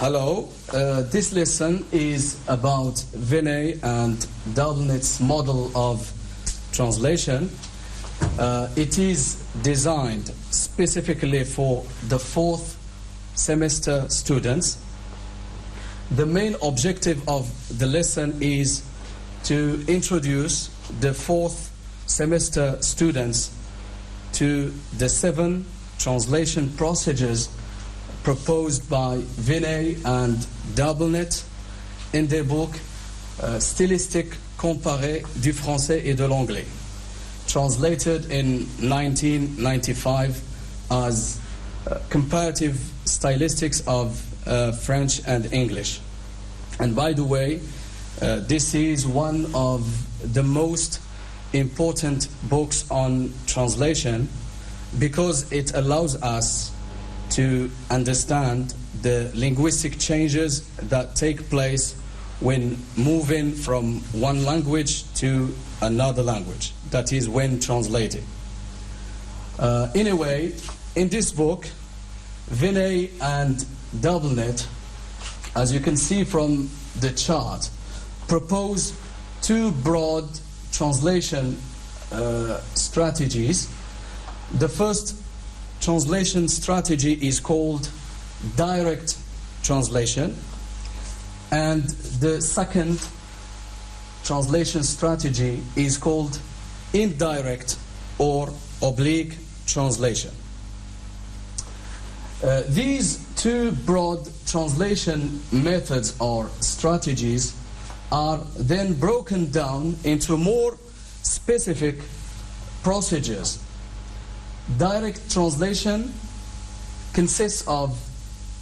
Hello, this lesson is about Vinay and Doublenet's model of translation. It is designed specifically for the fourth semester students. The main objective of the lesson is to introduce the fourth semester students to the 7 translation procedures proposed by Vinay and Doublenet in their book Stylistique comparée du français et de l'anglais, translated in 1995 as comparative stylistics of French and English. And by the way, this is one of the most important books on translation because it allows us to understand the linguistic changes that take place when moving from one language to another language, that is, when translating. Anyway, in this book, Vinay and Doublenet, as you can see from the chart, propose 2 broad translation strategies. The first translation strategy is called direct translation, and the second translation strategy is called indirect or oblique translation. These 2 broad translation methods or strategies are then broken down into more specific procedures. Direct translation consists of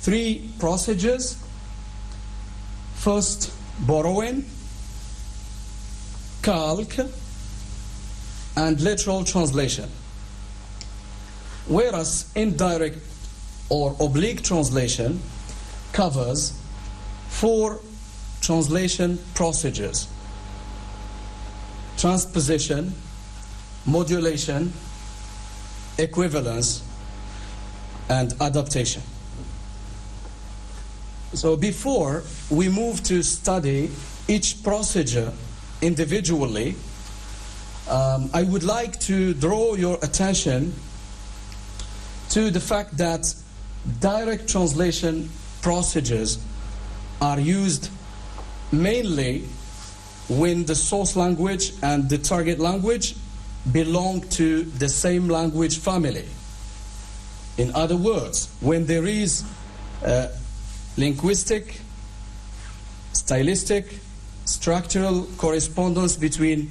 3 procedures. First, borrowing, calque, and literal translation. Whereas indirect or oblique translation covers 4 translation procedures: transposition, modulation, equivalence, and adaptation. So before we move to study each procedure individually, I would like to draw your attention to the fact that direct translation procedures are used mainly when the source language and the target language belong to the same language family. In other words, when there is linguistic, stylistic, structural correspondence between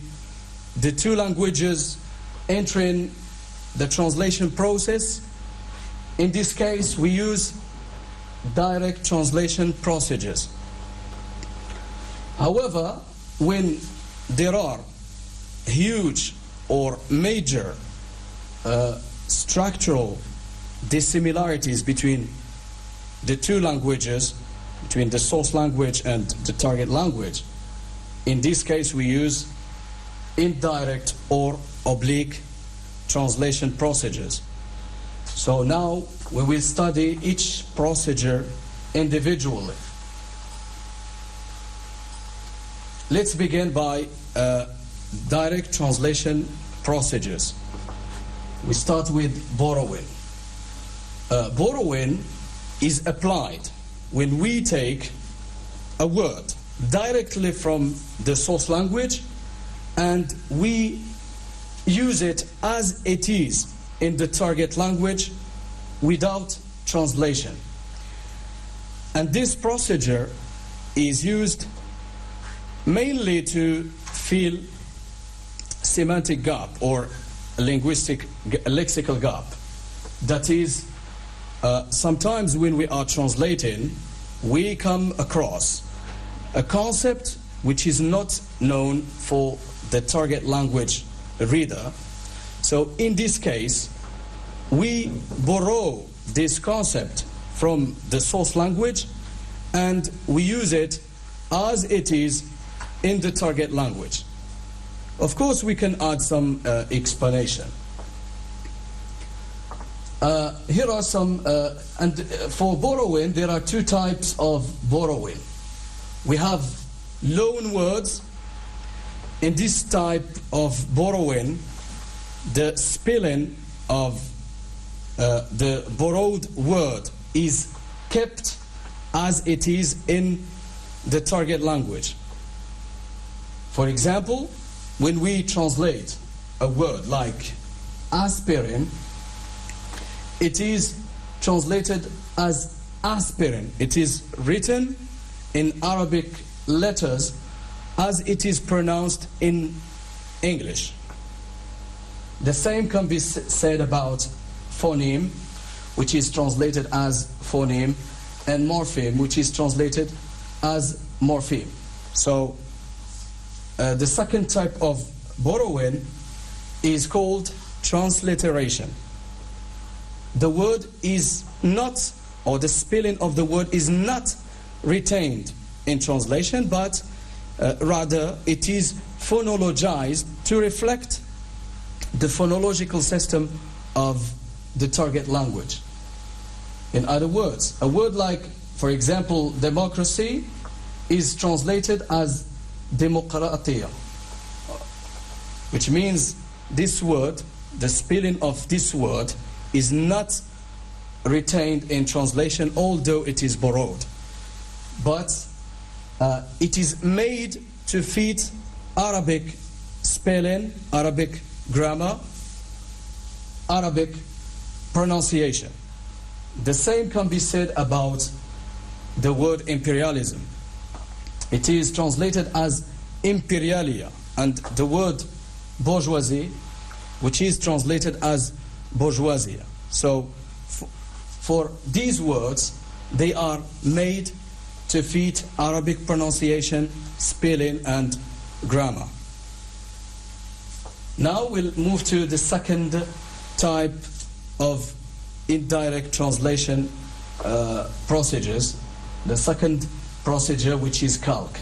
the 2 languages entering the translation process, in this case we use direct translation procedures. However, when there are huge or major structural dissimilarities between the 2 languages, between the source language and the target language, in this case we use indirect or oblique translation procedures. So now we will study each procedure individually. Let's begin by direct translation procedures. We start with borrowing. Borrowing is applied when we take a word directly from the source language and we use it as it is in the target language without translation. And this procedure is used mainly to fill semantic gap or linguistic lexical gap. That is, sometimes when we are translating, we come across a concept which is not known for the target language reader. So in this case, we borrow this concept from the source language and we use it as it is in the target language. Of course, we can add some explanation. Here are some, and for borrowing, there are two types of borrowing. We have loan words. In this type of borrowing, the spelling of the borrowed word is kept as it is in the target language. For example, when we translate a word like aspirin, it is translated as aspirin. It is written in Arabic letters as it is pronounced in English. The same can be said about phoneme, which is translated as phoneme, and morpheme, which is translated as morpheme. So the second type of borrowing is called transliteration. The word is not, or the spelling of the word is not retained in translation, but rather it is phonologized to reflect the phonological system of the target language. In other words, a word like, for example, democracy is translated as demokratia, which means this word, the spelling of this word, is not retained in translation, although it is borrowed. But it is made to fit Arabic spelling, Arabic grammar, Arabic pronunciation. The same can be said about the word imperialism. It is translated as imperialia, and the word bourgeoisie, which is translated as bourgeoisia. So for these words, they are made to fit Arabic pronunciation, spelling, and grammar. Now we'll move to the second type of indirect translation procedures, the second procedure, which is calque.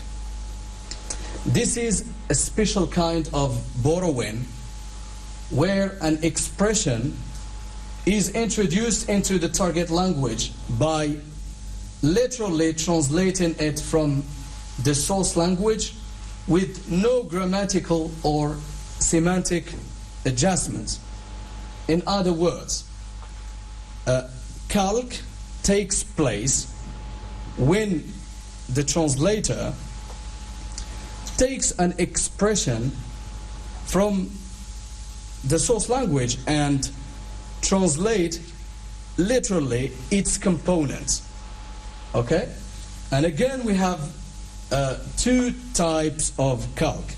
This is a special kind of borrowing where an expression is introduced into the target language by literally translating it from the source language with no grammatical or semantic adjustments. In other words, calque takes place when the translator takes an expression from the source language and translate literally its components. Okay? And again, we have two types of calque.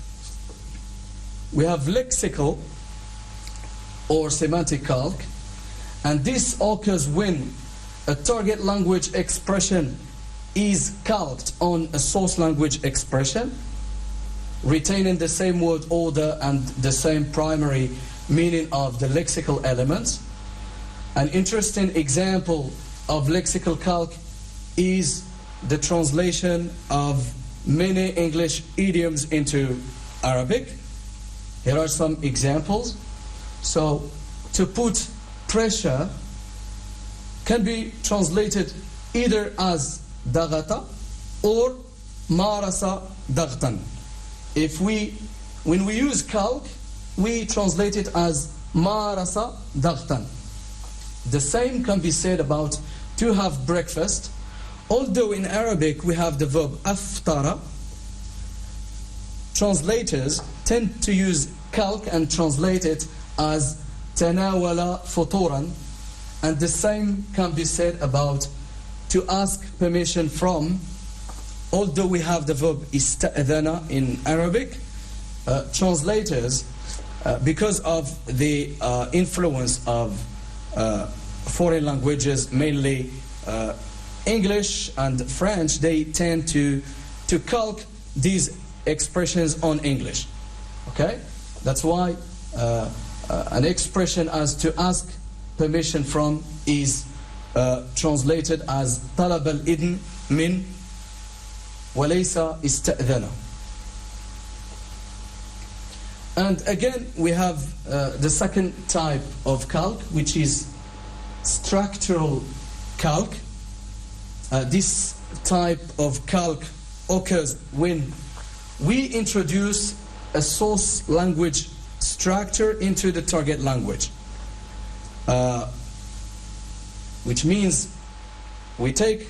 We have lexical or semantic calque, and this occurs when a target language expression is calqued on a source language expression, retaining the same word order and the same primary meaning of the lexical elements. An interesting example of lexical calque is the translation of many English idioms into Arabic. Here are some examples. So, to put pressure can be translated either as dagata or marasa dagtan. When we use calque, we translate it as marasa dagtan. The same can be said about to have breakfast, although in Arabic we have the verb aftara. Translators tend to use calque and translate it as tanawala futuran, and the same can be said about to ask permission from, although we have the verb ista'adhana in Arabic. Translators, because of the influence of foreign languages, mainly English and French, they tend to calque these expressions on English. Okay? That's why an expression as to ask permission from is translated as talab al-idn min walaysa ista'dhana. And again, we have the second type of calque, which is structural calc. This type of calc occurs when we introduce a source language structure into the target language, which means we take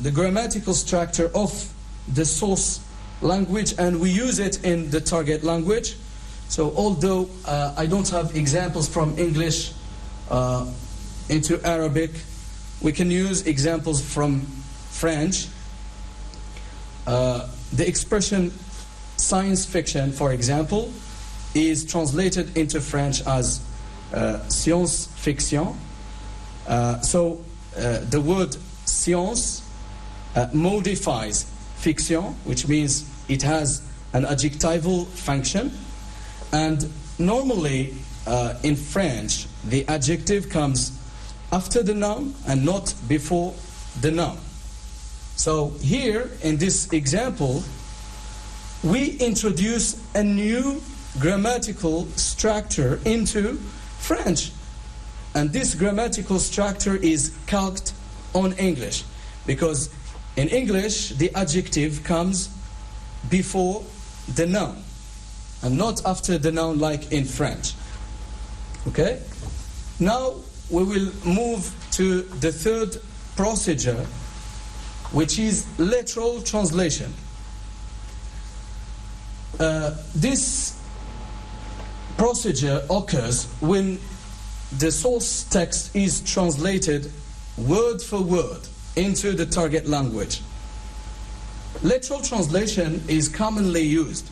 the grammatical structure of the source language and we use it in the target language. So although I don't have examples from English into Arabic, we can use examples from French. The expression science fiction, for example, is translated into French as science fiction. So the word science modifies fiction, which means it has an adjectival function. And normally in French, the adjective comes after the noun and not before the noun. So here in this example, we introduce a new grammatical structure into French. And this grammatical structure is calqued on English, because in English the adjective comes before the noun and not after the noun like in French. Okay? Now we will move to the third procedure, which is literal translation. This procedure occurs when the source text is translated word for word into the target language. Literal translation is commonly used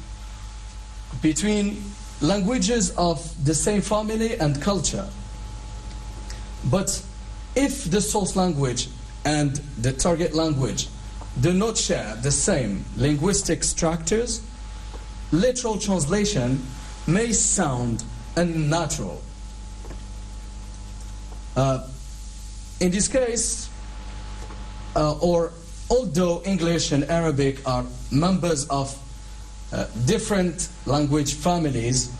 between languages of the same family and culture. But if the source language and the target language do not share the same linguistic structures, literal translation may sound unnatural. In this case, or although English and Arabic are members of different language families,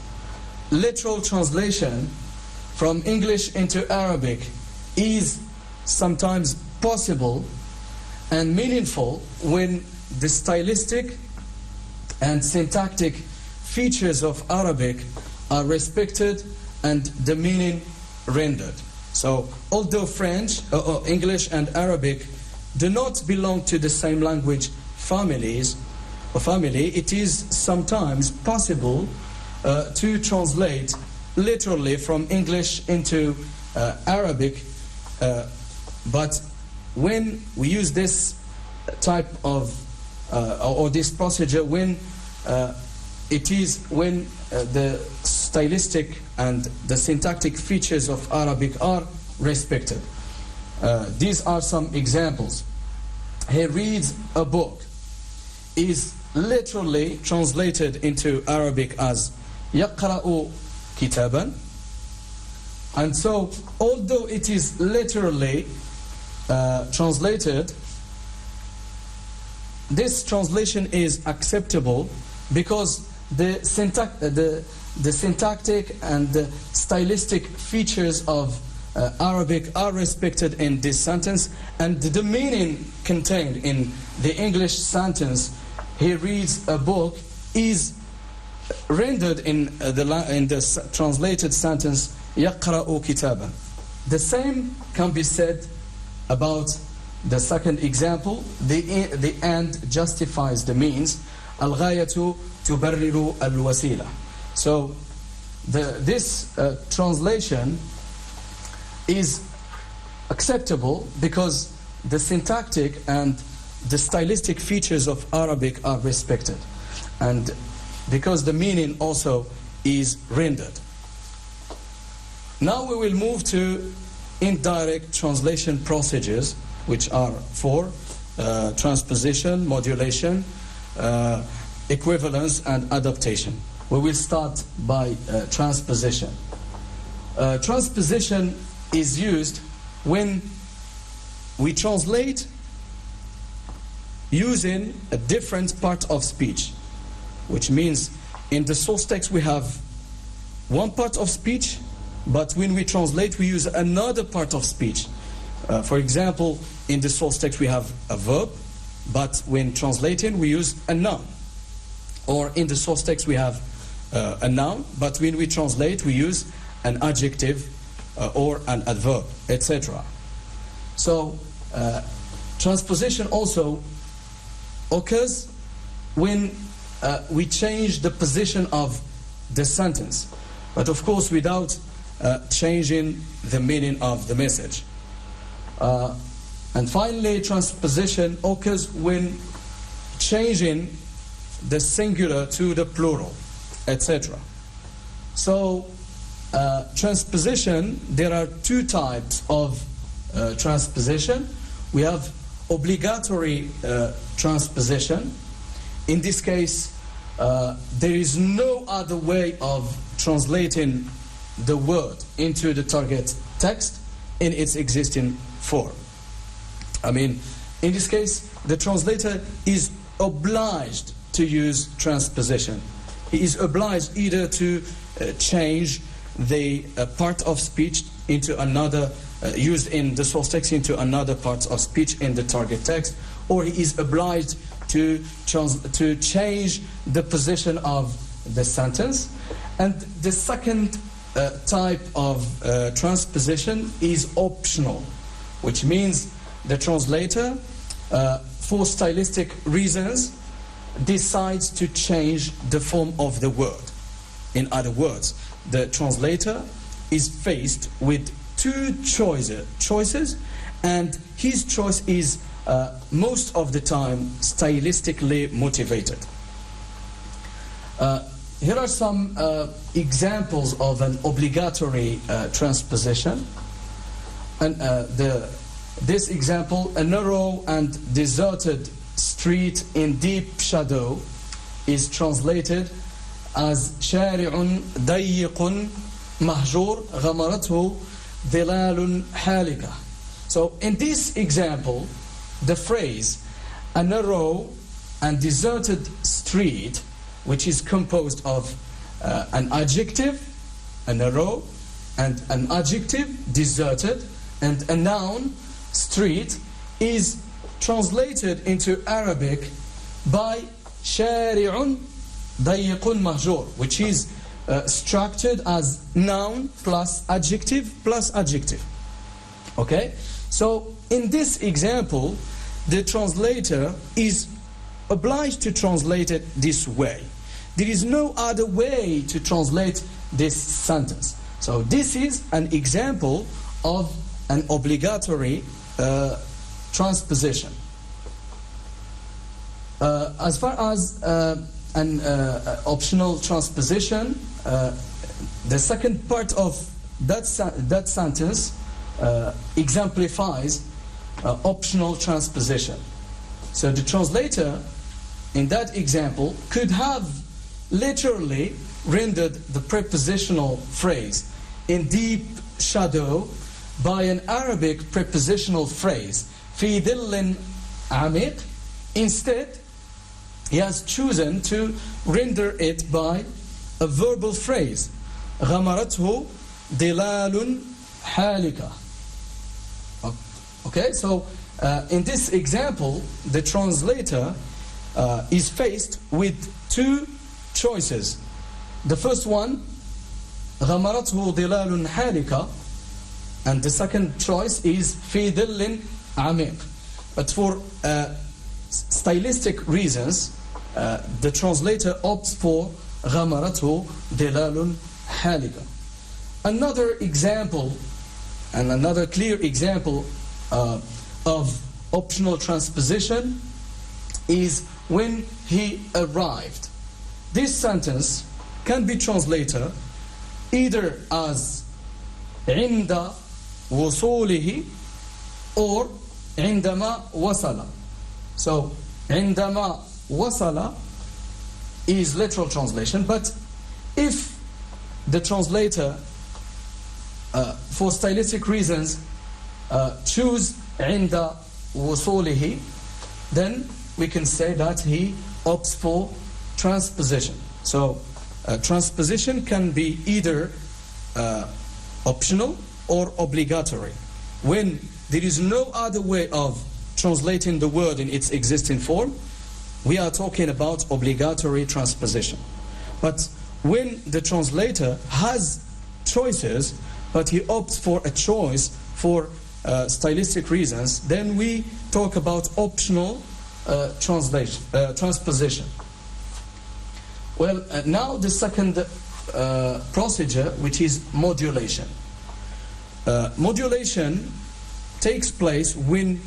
literal translation from English into Arabic is sometimes possible and meaningful when the stylistic and syntactic features of Arabic are respected and the meaning rendered. So although French, English and Arabic do not belong to the same language family, it is sometimes possible to translate literally from English into Arabic, but when we use this type of or this procedure, when it is when the stylistic and the syntactic features of Arabic are respected. These are some examples. He reads a book is literally translated into Arabic as يقرأ كتابا, and so although it is literally translated, this translation is acceptable because the syntactic and the stylistic features of Arabic are respected in this sentence, and the meaning contained in the English sentence, he reads a book, is rendered in the translated sentence يقرأ كتابا. The same can be said about the second example. The end justifies the means. الغاية تبرر الوسيلة. So this translation is acceptable because the syntactic and the stylistic features of Arabic are respected, and because the meaning also is rendered. Now we will move to indirect translation procedures, which are four: transposition, modulation, equivalence, and adaptation. We will start by transposition. Transposition is used when we translate using a different part of speech, which means in the source text we have one part of speech but when we translate, we use another part of speech. For example, in the source text we have a verb, but when translating we use a noun. Or in the source text we have a noun, but when we translate we use an adjective or an adverb, etc. So transposition also occurs when we change the position of the sentence, but of course without changing the meaning of the message. And finally, transposition occurs when changing the singular to the plural, etc. So transposition, there are two types of transposition. We have obligatory transposition. In this case, there is no other way of translating the word into the target text in its existing form. I mean, in this case, the translator is obliged to use transposition. He is obliged either to change the part of speech into another, used in the source text into another part of speech in the target text, or he is obliged to change the position of the sentence. And the second type of transposition is optional, which means the translator, for stylistic reasons, decides to change the form of the word. In other words, the translator is faced with two choices, and his choice is most of the time stylistically motivated. Here are some examples of an obligatory transposition. And this example, a narrow and deserted street in deep shadow, is translated as شارع ضيق مهجور غمرته ظلال حالكة. So in this example, the phrase a narrow and deserted street, which is composed of an adjective, a narrow, and an adjective, deserted, and a noun, street, is translated into Arabic by شارع ضيق مهجور, which is structured as noun plus adjective plus adjective. Okay? So in this example, the translator is obliged to translate it this way. There is no other way to translate this sentence. So this is an example of an obligatory transposition. As far as an optional transposition, the second part of that sentence exemplifies optional transposition. So the translator in that example could have literally rendered the prepositional phrase in deep shadow by an Arabic prepositional phrase في ظل عميق. Instead, he has chosen to render it by a verbal phrase غمرته ظلال حالكة. Okay, so in this example, the translator is faced with two choices. The first one, غمرته ظلال حالكة, and the second choice is في ظل عميق. But for stylistic reasons, the translator opts for غمرته ظلال حالكة. Another example, and another clear example of optional transposition is when he arrived. This sentence can be translated either as عند وصوله or عندما وصل. So عندما وصل is literal translation, but if the translator for stylistic reasons choose عند وصوله, then we can say that he opts for transposition. So transposition can be either optional or obligatory. When there is no other way of translating the word in its existing form, we are talking about obligatory transposition. But when the translator has choices, but he opts for a choice for stylistic reasons, then we talk about optional transposition. Well, now the second procedure, which is modulation. Modulation takes place when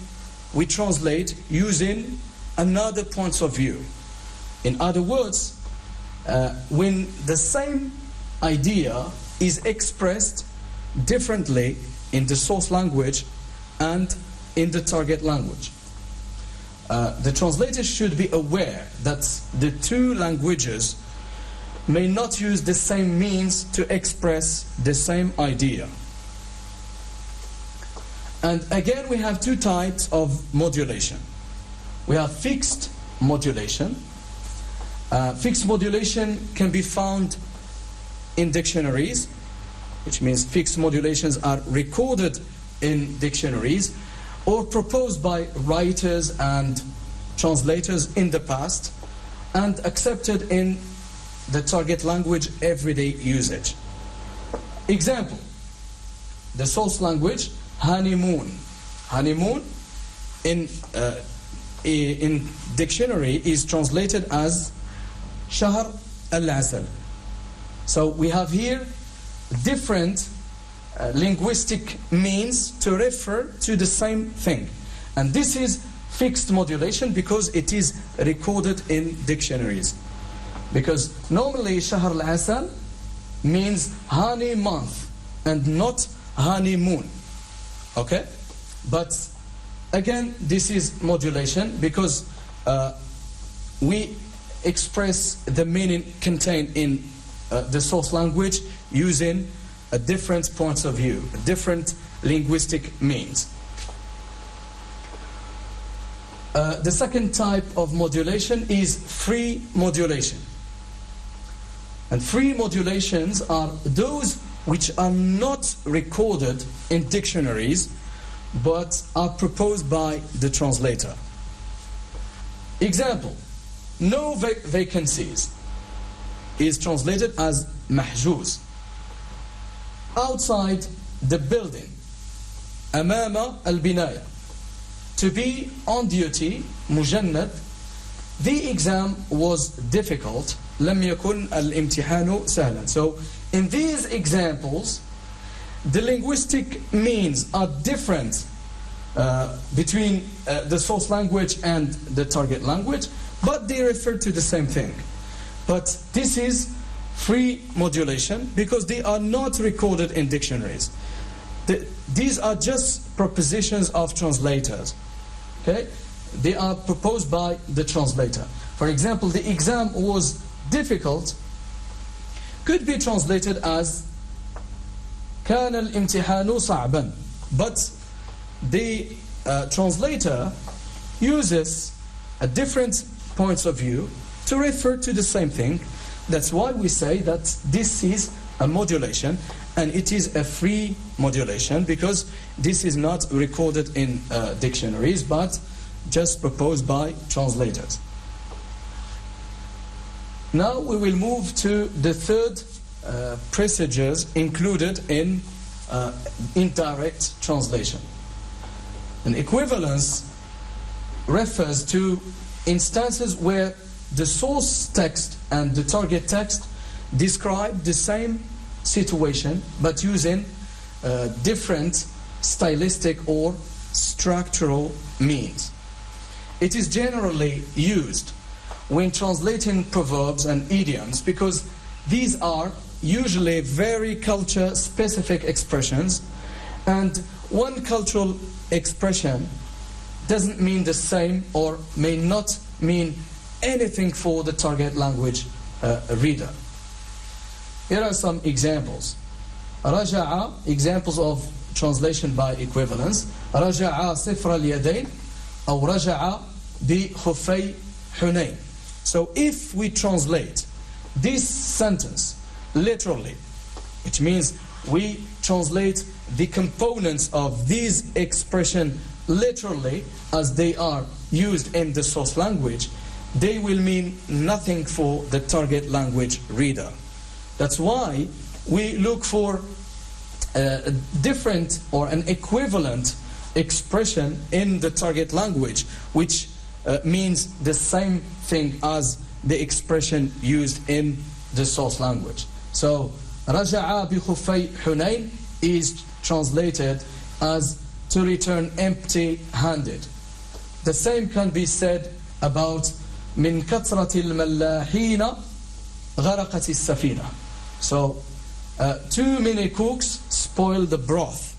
we translate using another point of view. In other words, when the same idea is expressed differently in the source language and in the target language. The translator should be aware that the two languages may not use the same means to express the same idea. And again, we have two types of modulation. We have fixed modulation. Fixed modulation can be found in dictionaries, which means fixed modulations are recorded in dictionaries or proposed by writers and translators in the past and accepted in the target language everyday usage. Example, the source language, honeymoon. Honeymoon in dictionary is translated as shahr al-asal. So we have here different linguistic means to refer to the same thing. And this is fixed modulation because it is recorded in dictionaries. Because normally shahr al-asal means honey month and not honeymoon. Okay? But again, this is modulation because we express the meaning contained in the source language using a different points of view, different linguistic means. The second type of modulation is free modulation. And free modulations are those which are not recorded in dictionaries but are proposed by the translator. Example, no vacancies is translated as mahjuz. Outside the building, amama al-binaya, to be on duty, mujannad. The exam was difficult. لم يكن الامتحان سهلا. So in these examples, the linguistic means are different between the source language and the target language, but they refer to the same thing. But this is free modulation because they are not recorded in dictionaries. These are just propositions of translators. Okay? They are proposed by the translator. For example, the exam was difficult could be translated as كان الامتحان صعبا. But the translator uses a different points of view to refer to the same thing. That's why we say that this is a modulation and it is a free modulation because this is not recorded in dictionaries but just proposed by translators. Now we will move to the third procedures included in indirect translation. An equivalence refers to instances where the source text and the target text describe the same situation but using different stylistic or structural means. It is generally used when translating proverbs and idioms because these are usually very culture-specific expressions, and one cultural expression doesn't mean the same or may not mean anything for the target language reader. Here are some examples. رجع, examples of translation by equivalence. رجع صفر اليدين أو رجع بخفي حنين. So if we translate this sentence literally, which means we translate the components of these expressions literally as they are used in the source language, they will mean nothing for the target language reader. That's why we look for a different or an equivalent expression in the target language, which means the same thing as the expression used in the source language. So, رَجَعَ بِخُفَّيْ حُنَيْنٍ is translated as to return empty-handed. The same can be said about مِنْ كَثْرَةِ الْمَلَّاحِينَ غَرَقَتِ السَّفِينَةِ. So, too many cooks spoil the broth.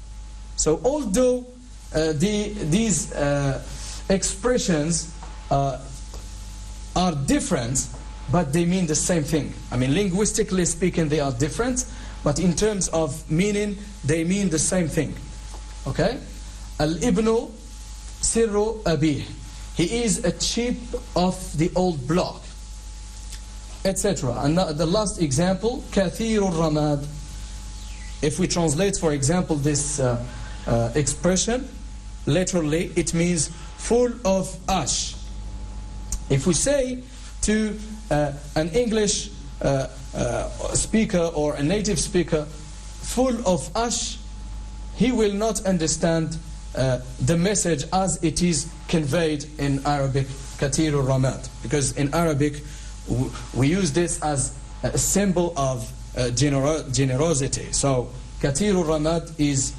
So, although these expressions are different, but they mean the same thing. I mean, linguistically speaking, they are different, but in terms of meaning, they mean the same thing. Okay? Al-ibnu sirru abih. He is a chip of the old block, etc. And the last example, kathiru ramad. If we translate, for example, this expression, literally, it means full of ash. If we say to an English speaker or a native speaker, full of ash, he will not understand the message as it is conveyed in Arabic, kathiru ramad. Because in Arabic, we use this as a symbol of generosity. So, kathiru ramad is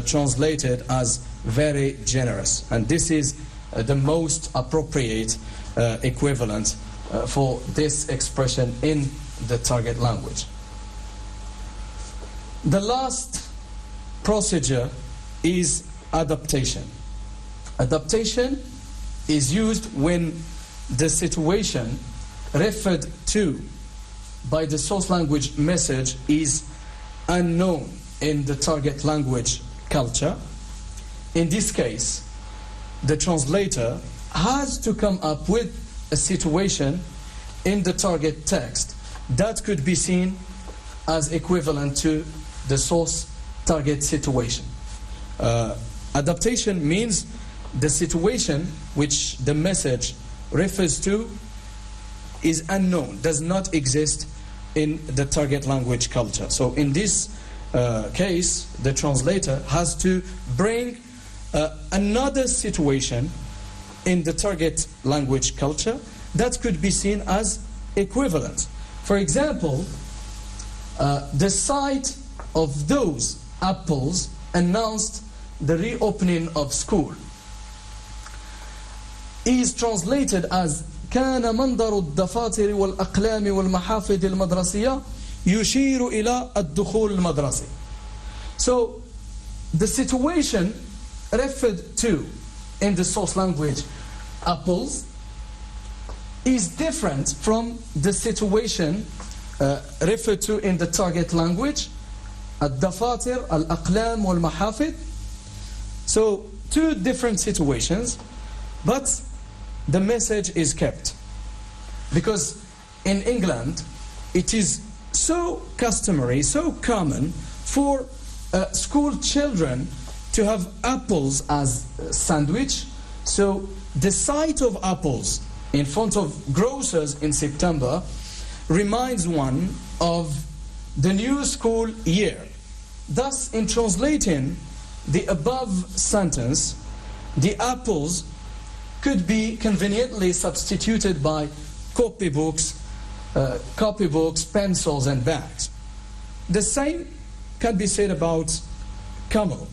translated as very generous. And this is the most appropriate equivalent for this expression in the target language. The last procedure is adaptation. Adaptation is used when the situation referred to by the source language message is unknown in the target language culture. In this case, the translator has to come up with a situation in the target text that could be seen as equivalent to the source target situation. Adaptation means the situation which the message refers to is unknown, does not exist in the target language culture. So in this case, the translator has to bring another situation in the target language culture that could be seen as equivalent. For example, the sight of those apples announced the reopening of school is translated as كان منظر الدفاتر والأقلام والمحافظ المدرسية يشير إلى الدخول المدرسي. So the situation referred to in the source language, apples, is different from the situation referred to in the target language, الدفاتر الأقلام والمحافظ. So two different situations, but the message is kept. Because in England, it is so customary, so common for school children to have apples as a sandwich. So the sight of apples in front of grocers in September reminds one of the new school year. Thus, in translating the above sentence, the apples could be conveniently substituted by copybooks, pencils, and bags. The same can be said about camel.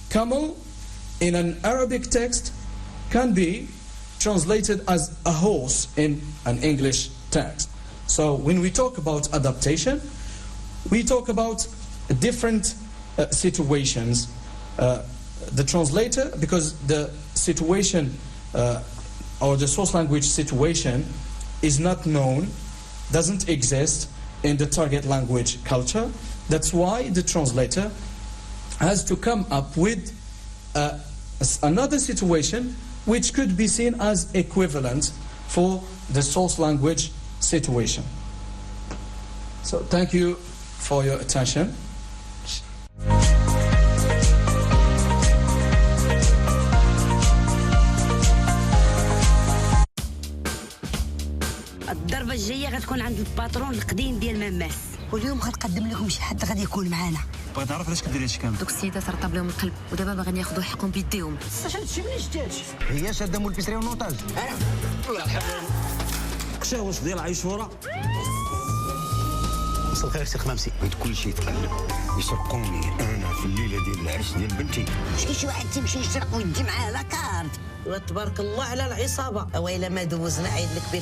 Camel, in an Arabic text, can be translated as a horse in an English text. So when we talk about adaptation, we talk about different situations. The translator, because the situation or the source language situation is not known, doesn't exist in the target language culture. That's why the translator has to come up with another situation which could be seen as equivalent for the source language situation. So thank you for your attention. العصابه الجايه غتكون عند الباترون القديم ديال ماماس، واليوم غنقدم لكم شي حد غادي يكون معانا. بغيت نعرف علاش كديري هادشي كامل. دوك السيدات رطب لهم القلب ودابا باغيين ياخذوا حقهم بيديهم. هادشي منين شتاتش؟ هي شاده مول البيسري ونوطاج. الله يرحمهم. قشاوش ديال عيشوره. مساء الخير سي خمامسي. بغيت كلشي يتقلب يسرقوني انا في الليله ديال العرس ديال بنتي. شي واحد تيمشي يسرق ويدي معاه لاكارت. تبارك الله على العصابه، اويلا ما دوزنا عيد الكبير.